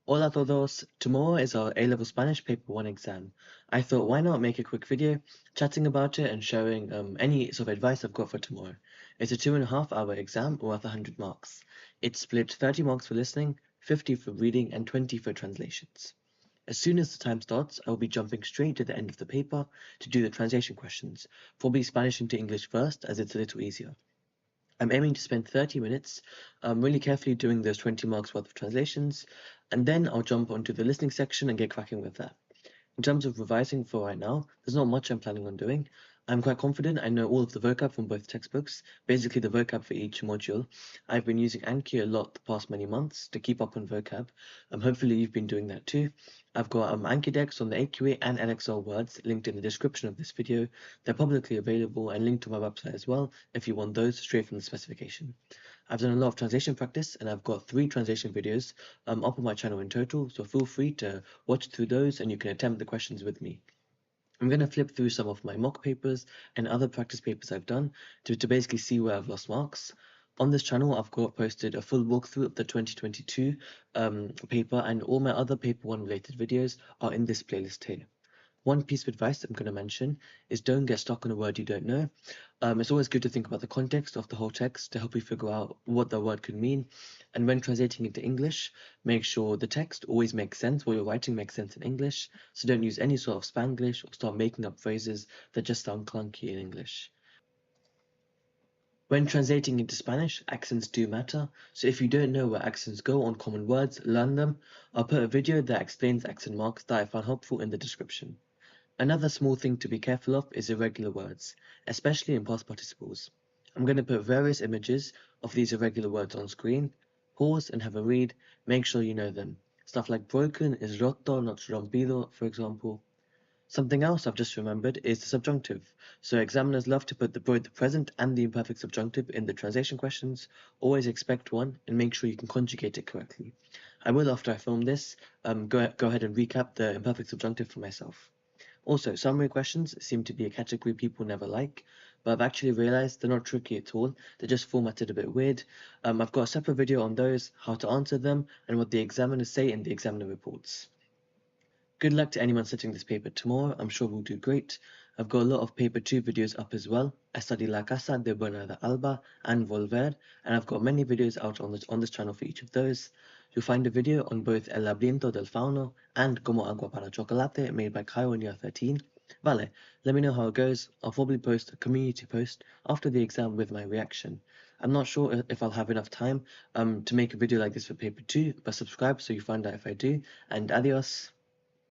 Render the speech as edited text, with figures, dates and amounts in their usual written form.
Hola a todos! Tomorrow is our A-Level Spanish Paper 1 exam. I thought why not make a quick video chatting about it and showing any sort of advice I've got for tomorrow. It's a 2.5-hour exam worth 100 marks. It's split 30 marks for listening, 50 for reading and 20 for translations. As soon as the time starts, I will be jumping straight to the end of the paper to do the translation questions, probably Spanish into English first as it's a little easier. I'm aiming to spend 30 minutes really carefully doing those 20 marks worth of translations, and then I'll jump onto the listening section and get cracking with that. In terms of revising for right now, there's not much I'm planning on doing. I'm quite confident I know all of the vocab from both textbooks, basically the vocab for each module. I've been using Anki a lot the past many months to keep up on vocab. Hopefully you've been doing that too. I've got Anki decks on the AQA and LXL words linked in the description of this video. They're publicly available and linked to my website as well if you want those straight from the specification. I've done a lot of translation practice and I've got 3 translation videos up on my channel in total, so feel free to watch through those and you can attempt the questions with me. I'm going to flip through some of my mock papers and other practice papers I've done to basically see where I've lost marks. On this channel, I've got posted a full walkthrough of the 2022 paper, and all my other paper 1 related videos are in this playlist here. One piece of advice I'm going to mention is don't get stuck on a word you don't know. It's always good to think about the context of the whole text to help you figure out what the word could mean. And when translating into English, make sure the text always makes sense, what you're writing makes sense in English. So don't use any sort of Spanglish or start making up phrases that just sound clunky in English. When translating into Spanish, accents do matter, so if you don't know where accents go on common words, learn them. I'll put a video that explains accent marks that I found helpful in the description. Another small thing to be careful of is irregular words, especially in past participles. I'm going to put various images of these irregular words on screen. Pause and have a read, make sure you know them. Stuff like broken is roto, not rompido, for example. Something else I've just remembered is the subjunctive. So examiners love to put both the present and the imperfect subjunctive in the translation questions. Always expect one and make sure you can conjugate it correctly. I will, after I film this, go ahead and recap the imperfect subjunctive for myself. Also, summary questions seem to be a category people never like, but I've actually realized they're not tricky at all. They're just formatted a bit weird. I've got a separate video on those, how to answer them, and what the examiners say in the examiner reports. Good luck to anyone sitting this paper tomorrow. I'm sure we'll do great. I've got a lot of paper 2 videos up as well. I study La Casa de Bernarda Alba and Volver, and I've got many videos out on this channel for each of those. You'll find a video on both El laberinto del fauno and Como agua para chocolate made by Cairo in year 13. Vale, let me know how it goes. I'll probably post a community post after the exam with my reaction. I'm not sure if I'll have enough time to make a video like this for paper 2, but subscribe so you find out if I do, and adios.